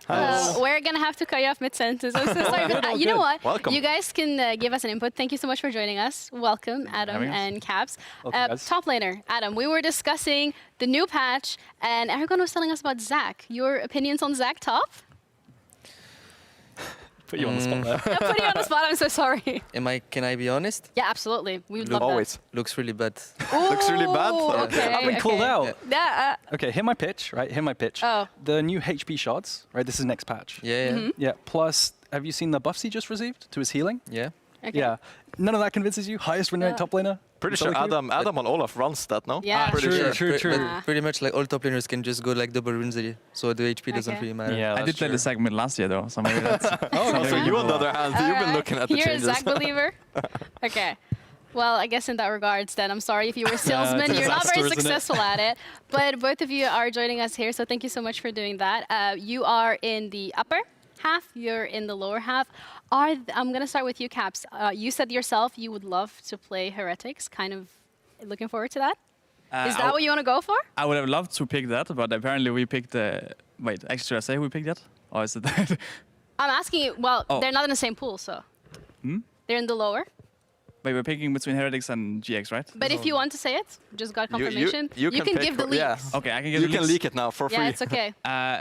We're going to have to cut you off mid-sentence. I'm so sorry, but you know what? Welcome. You guys can give us an input. Thank you so much for joining us. Welcome, Adam and Caps. Top laner, Adam, we were discussing the new patch, and everyone was telling us about Zach. Your opinions on Zach top? Put you on the spot there. I'm putting you on the spot. I'm so sorry. Can I be honest? Yeah, absolutely. We would love Always. Looks really bad. that. Looks really bad? Okay, I've been called out. Yeah. Okay, hear my pitch, right? Hear my pitch. Oh. The new HP shards, right? This is next patch. Yeah. Yeah. Plus, have you seen the buffs he just received to his healing? Yeah. Okay. Yeah. None of that convinces you? Highest win rate top laner? Pretty sure Adam and Olaf runs that, no? Yeah. Pretty True. sure. But pretty much like all top laners can just go like double runes, so the HP doesn't Okay. really matter. Yeah, I did play the segment last year though, so maybe that's. So you, on the other hand, you've been looking at the You're changes. a Zach believer? Okay. Well, I guess in that regards, then, I'm sorry if you were a salesman. it's a You're not very disaster, isn't it? successful at it. But both of you are joining us here, so thank you so much for doing that. You are in the upper half. You're in the lower half. I'm going to start with you, Caps. You said yourself you would love to play Heretics. Kind of looking forward to that? Is that what you want to go for? I would have loved to pick that, but apparently we picked the. Wait, actually, should I say who we picked that? Or is it that? I'm asking you. Well, Oh. they're not in the same pool, so. They're in the lower. Wait, we're picking between Heretics and GX, right? But if you want to say it, just got confirmation. you can pick give the for- leaks. yeah. Okay, I can get You the can leaks. leak it now for free. Yeah, it's okay.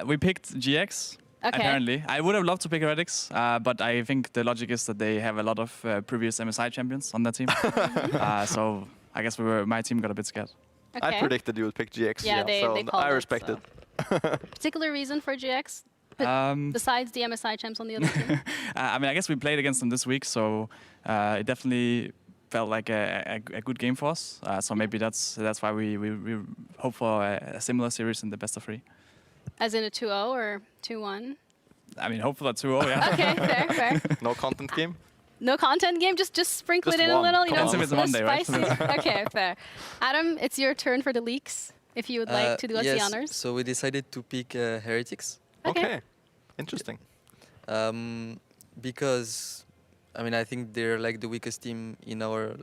We picked GX. Okay. Apparently, I would have loved to pick Heretics, but I think the logic is that they have a lot of previous MSI champions on that team. So I guess my team got a bit scared. Okay. I predicted you would pick GX. Yeah, they called I it, respect so. it. Particular reason for GX? Besides the MSI champs on the other team? I mean, I guess we played against them this week, so it definitely felt like a good game for us. So maybe that's why we hope for a similar series in the best of 3. As in a 2-0 or 2-1? I mean, hope for that 2-0, yeah. Okay, fair. No content game? No content game, just sprinkle Just it in a one. little, you know, Content is a little Monday, right? spicy. Okay, fair. Adam, it's your turn for the leaks, if you would like to do us the yes. honors. So we decided to pick Heretics Okay. Interesting. because, I mean, I think they're like the weakest team in our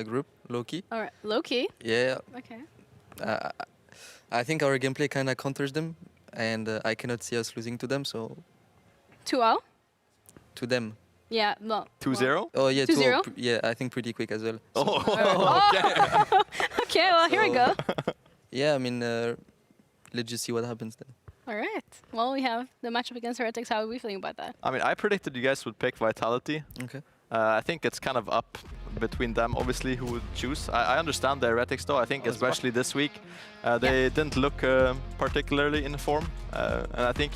group, low-key. All right, low-key. Yeah. Okay. I think our gameplay kind of counters them, and I cannot see us losing to them, so 2-0? to them. Yeah, no. 2-0? Oh, yeah, 2-0? Yeah, I think pretty quick as well. Oh. Okay, well, here we go. Yeah, I mean, let's just see what happens then. All right. Well, we have the matchup against Heretics. How are we feeling about that? I mean, I predicted you guys would pick Vitality. Okay. I think it's kind of up between them, obviously, who would choose. I understand the Heretics, though. I think especially this week, they didn't look particularly in form. And I think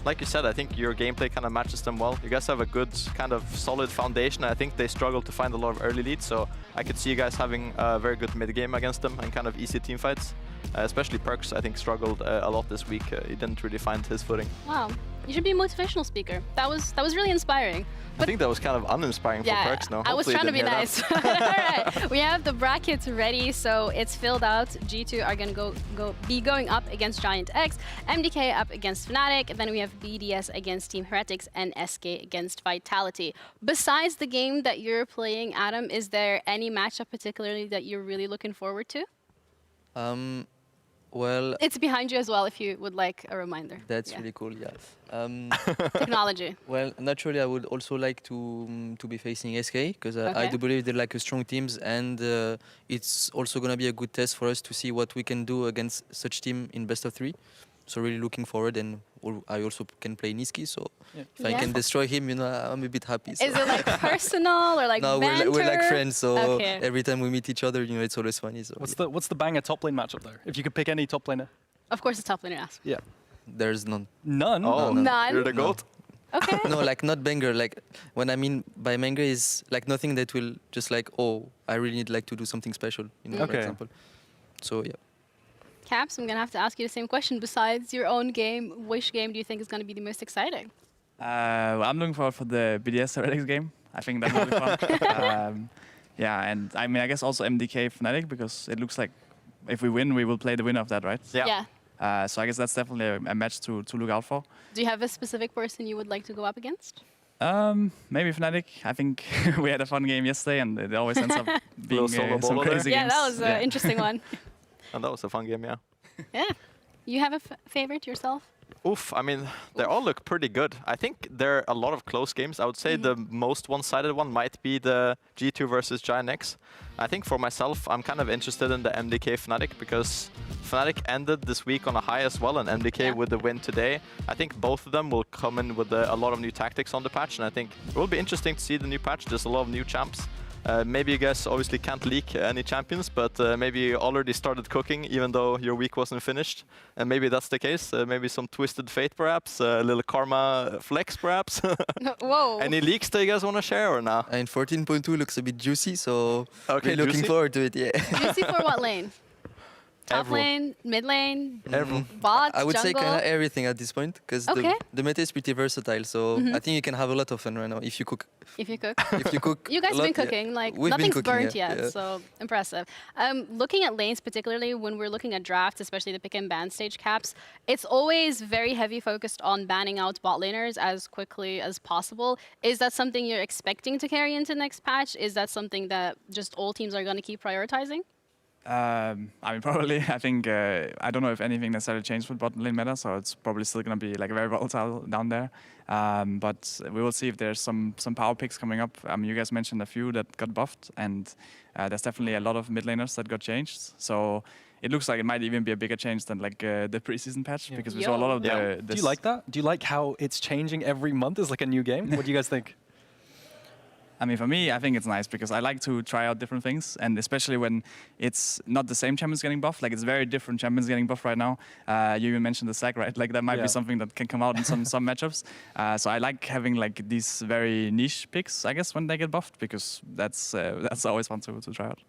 like you said, I think your gameplay kind of matches them well. You guys have a good, kind of solid foundation. I think they struggle to find a lot of early leads, so I could see you guys having a very good mid-game against them and kind of easy team fights. Especially Perks, I think, struggled a lot this week. He didn't really find his footing. Wow. You should be a motivational speaker. That was really inspiring. I think that was kind of uninspiring for Perks now. I was Hopefully trying to you be didn't nice. hear All right, we have the brackets ready, so it's filled out. G2 are going to be going up against Giant X, MDK up against Fnatic, and then we have BDS against Team Heretics and SK against Vitality. Besides the game that you're playing, Adam, is there any matchup particularly that you're really looking forward to? Well, It's behind you as well, if you would like a reminder. that's Yeah. really cool, yeah. Technology. Well, naturally, I would also like to be facing SK, because I Okay. do believe they're like a strong teams, and it's also going to be a good test for us to see what we can do against such team in best of 3. So really looking forward, and I also can play Niski, so if I Yeah. can destroy him, I'm a bit happy. So. Is it like personal or like No, banter? we're like friends, so Okay. every time we meet each other, it's always funny. So What's the banger top lane matchup there? If you could pick any top laner. Of course, it's top laner ask. Yeah. there's none. None? Oh, No. None. you're the GOAT? Okay. No, like not banger. Like when I mean by banger is like nothing that will just like, oh, I really need like to do something special, for Okay. example. So yeah. Caps, I'm going to have to ask you the same question. Besides your own game, which game do you think is going to be the most exciting? Well, I'm looking forward for the BDS Heretics game. I think that will be fun. Yeah, and I mean, I guess also MDK Fnatic, because it looks like if we win, we will play the winner of that, right? Yeah. So I guess that's definitely a match to look out for. Do you have a specific person you would like to go up against? Maybe Fnatic. I think we had a fun game yesterday, and it always ends up being solo some bowler there. crazy Yeah, games. that was an interesting one. And that was a fun game, yeah. Yeah. You have a favorite yourself? Oof, I mean, they all look pretty good. I think there are a lot of close games. I would say the most one-sided one might be the G2 versus Giant X. I think for myself, I'm kind of interested in the MDK Fnatic because Fnatic ended this week on a high as well, and MDK with the win today. I think both of them will come in with a lot of new tactics on the patch, and I think it will be interesting to see the new patch. There's a lot of new champs. Maybe you guys obviously can't leak any champions, but maybe you already started cooking even though your week wasn't finished. And maybe that's the case. Maybe some Twisted Fate perhaps, a little Karma Flex perhaps. Whoa. Any leaks that you guys want to share or not? And 14.2 looks a bit juicy, so Okay, we're looking juicy? forward to it, yeah. Juicy for what lane? Top Everyone. lane, mid lane, Everyone. bot, I would say jungle? kind of everything at this point, because Okay. the meta is pretty versatile, so I think you can have a lot of fun right now if you cook. If you cook. If you cook You guys a have been lot, yeah. cooking, like We've been nothing's cooking, burnt yeah, yet, yeah. so impressive. Looking at lanes, particularly when we're looking at drafts, especially the pick and ban stage caps, it's always very heavy focused on banning out bot laners as quickly as possible. Is that something you're expecting to carry into next patch? Is that something that just all teams are going to keep prioritizing? I mean, probably. I think I don't know if anything necessarily changed with bot lane meta, so it's probably still going to be like very volatile down there. But we will see if there's some power picks coming up. You guys mentioned a few that got buffed, and there's definitely a lot of mid laners that got changed. So it looks like it might even be a bigger change than like the preseason patch, because we saw a lot of the. Do you like that? Do you like how it's changing every month? It's like a new game. What do you guys think? I mean, for me, I think it's nice because I like to try out different things, and especially when it's not the same champions getting buffed. Like, it's very different champions getting buffed right now. You even mentioned the sack, right? Like, that might be something that can come out in some matchups. So I like having like these very niche picks, I guess, when they get buffed, because that's always fun to try out.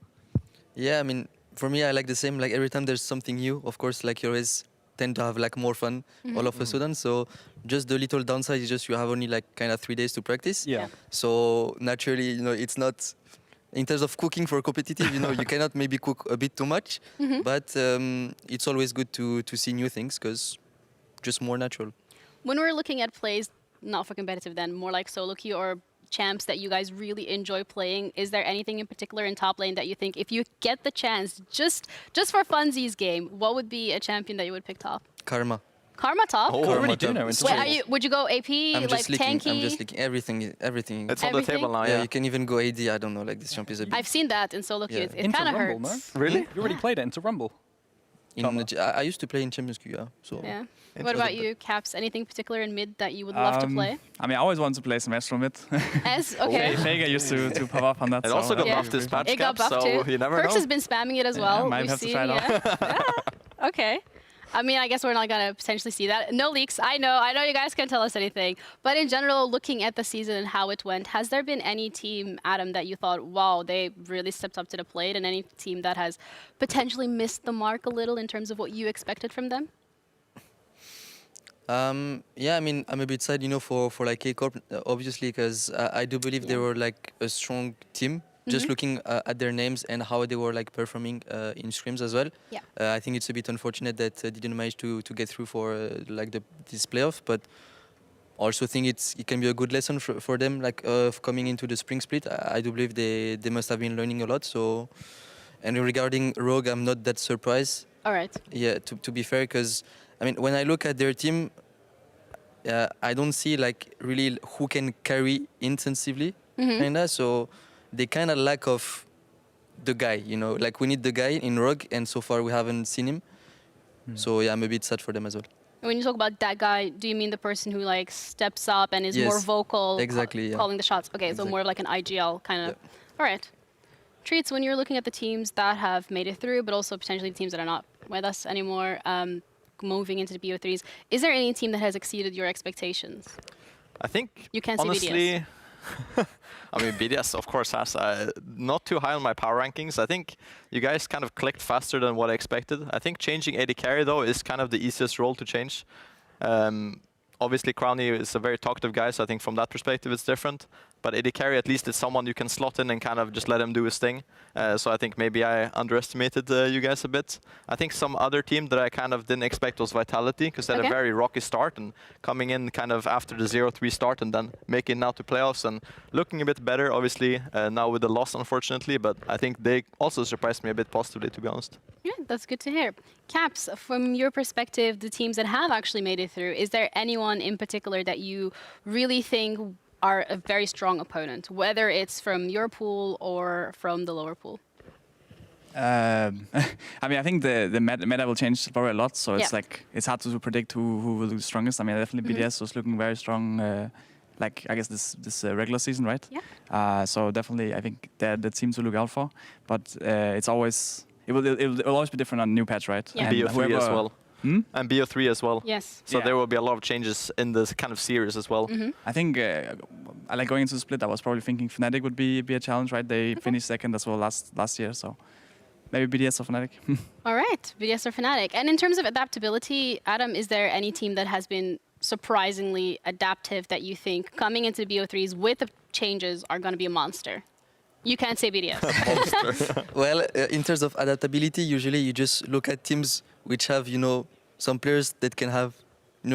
Yeah, I mean, for me, I like the same. Like, every time there's something new, of course, like, you always tend to have like more fun all of a sudden. So just the little downside is just you have only like kind of 3 days to practice. Yeah. So naturally, it's not, in terms of cooking for competitive, you cannot maybe cook a bit too much, but it's always good to see new things because just more natural. When we're looking at plays, not for competitive then, more like solo queue or champs that you guys really enjoy playing, is there anything in particular in top lane that you think, if you get the chance, just for funsies game, what would be a champion that you would pick top? Karma. Karma top? Oh, You already Karma do top. know. Wait, would you go AP, I'm like just leaking. tanky? I'm just leaking. Everything. It's on the Everything? table now, yeah, yeah. you can even go AD. I don't know, like this champ is a bit. I've seen that in solo queue. Yeah. It Into kind of Rumble, hurts. no? Really? You already played it into Rumble. I used to play in Champions Queue, yeah. So Yeah. What about you, Caps? Anything particular in mid that you would love to play? I mean, I always wanted to play some Astro mid. S? Okay. Vega used to pop up on that. It so, also got Yeah. buffed this patch, It got Cap, buffed so too. you never Perks know. has been spamming it as well. might We've have to seen, try it out. yeah. Okay. I mean, I guess we're not going to potentially see that. No leaks. I know you guys can't tell us anything. But in general, looking at the season and how it went, has there been any team, Adam, that you thought, wow, they really stepped up to the plate, and any team that has potentially missed the mark a little in terms of what you expected from them? yeah, I mean, I'm a bit sad, for like K-Corp, obviously, because I do believe they were like a strong team. Just looking at their names and how they were like performing in scrims as well. Yeah. I think it's a bit unfortunate that they didn't manage to get through for like this playoff, but also think it can be a good lesson for them, like of coming into the spring split. I do believe they must have been learning a lot. So, and regarding Rogue, I'm not that surprised. All right. Yeah, to be fair, because I mean, when I look at their team, I don't see like really who can carry intensively, kinda. So they kind of lack of the guy, like we need the guy in Rogue, and so far we haven't seen him. So yeah, I'm a bit sad for them as well. When you talk about that guy, do you mean the person who like steps up and is Yes, more vocal, exactly, yeah. calling the shots? Okay, so Exactly. more of like an IGL kind of. Yeah. All right. Treats, when you're looking at the teams that have made it through, but also potentially the teams that are not with us anymore, moving into the BO3s, is there any team that has exceeded your expectations? I think, You can't see honestly, I mean, BDS, of course, has not too high on my power rankings. I think you guys kind of clicked faster than what I expected. I think changing AD carry, though, is kind of the easiest role to change. Obviously, Crowny is a very talkative guy, so I think from that perspective it's different. But AD carry, at least it's someone you can slot in and kind of just let him do his thing. So I think maybe I underestimated you guys a bit. I think some other team that I kind of didn't expect was Vitality, because they had a very rocky start, and coming in kind of after the 0-3 start and then making it now to playoffs and looking a bit better, obviously, now with the loss, unfortunately. But I think they also surprised me a bit positively, to be honest. Yeah, That's good to hear. Caps, from your perspective, the teams that have actually made it through, is there anyone in particular that you really think are a very strong opponent, whether it's from your pool or from the lower pool? I mean, I think the meta will change probably a lot, so it's Yeah. like it's hard to predict who will do the strongest. I mean, definitely BDS was looking very strong, like I guess this regular season, right? Yeah. So definitely, I think they're the team to look out for. But it's always it will always be different on new patch, right? Yeah. And BO3 as well. Hmm? And BO3 as well. Yes. So Yeah. there will be a lot of changes in this kind of series as well. I think I like going into the split. I was probably thinking Fnatic would be a challenge, right? They finished second as well last year, so maybe BDS or Fnatic. All right, BDS or Fnatic. And in terms of adaptability, Adam, is there any team that has been surprisingly adaptive that you think coming into BO3s with the changes are going to be a monster? You can't say BDS. Well, in terms of adaptability, usually you just look at teams which have, some players that can have,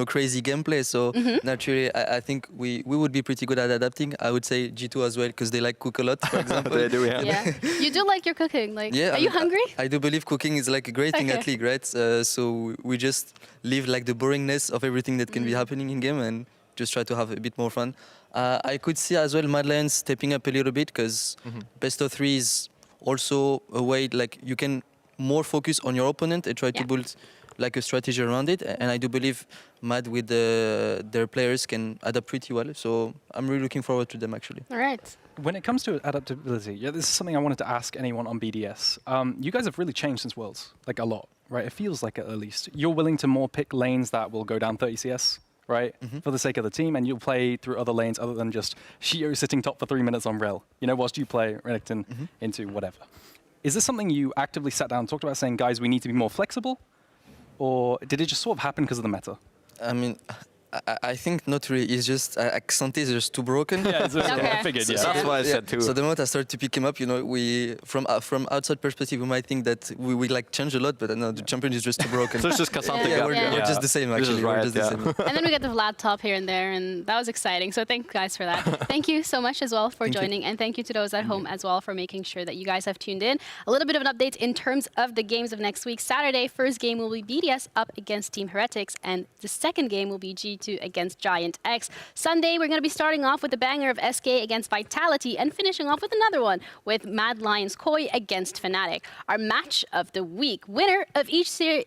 crazy gameplay. So naturally, I think we would be pretty good at adapting. I would say G2 as well, because they like cook a lot, for example. They do, yeah. Yeah. You do like your cooking. Like, Yeah, are you hungry? I do believe cooking is like a great thing at Okay. League, right? So we just leave like the boringness of everything that can be happening in game and just try to have a bit more fun. I could see as well Mad Lions stepping up a little bit because best of three is also a way like you can more focus on your opponent and try to Yeah. build like a strategy around it. And I do believe Mad with their players can adapt pretty well. So I'm really looking forward to them actually. All right. When it comes to adaptability, yeah, this is something I wanted to ask anyone on BDS. You guys have really changed since Worlds, like a lot, right? It feels like it at least. You're willing to more pick lanes that will go down 30 CS, right? For the sake of the team, and you'll play through other lanes other than just Shio sitting top for 3 minutes on Rel, whilst you play Renekton into whatever. Is this something you actively sat down and talked about saying, guys, we need to be more flexible? Or did it just sort of happen because of the meta? I mean, I think not really. It's just Xante is just too broken. Yeah, it's Okay. I figured, yeah. That's what I said too. So the moment I started to pick him up, we from outside perspective, we might think that we like change a lot, but no, the champion is just too broken. So it's just Cassandra. Yeah, yeah, yeah. we're just the same This is actually. right, We're just yeah. the same. And then we get the Vlad top here and there, and that was exciting. So thank you guys for that. Thank you so much as well for Thank you. joining, and thank you to those at home as well for making sure that you guys have tuned in. A little bit of an update in terms of the games of next week. Saturday, first game will be BDS up against Team Heretics, and the second game will be G2 against Giant X. Sunday, we're going to be starting off with a banger of SK against Vitality and finishing off with another one with Mad Lions Koi against Fnatic. Our match of the week. Winner of each side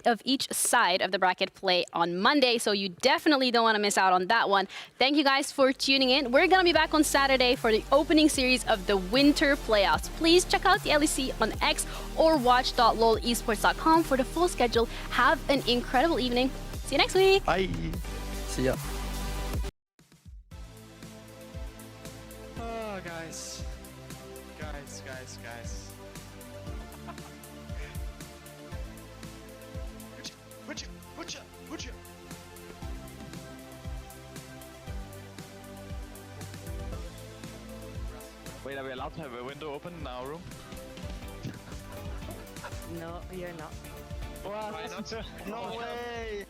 of the bracket play on Monday, so you definitely don't want to miss out on that one. Thank you guys for tuning in. We're going to be back on Saturday for the opening series of the Winter Playoffs. Please check out the LEC on X or watch.lolesports.com for the full schedule. Have an incredible evening. See you next week. Bye. See ya. Oh, guys. Wait, are we allowed to have a window open in our room? No, you're not. Why not? No way!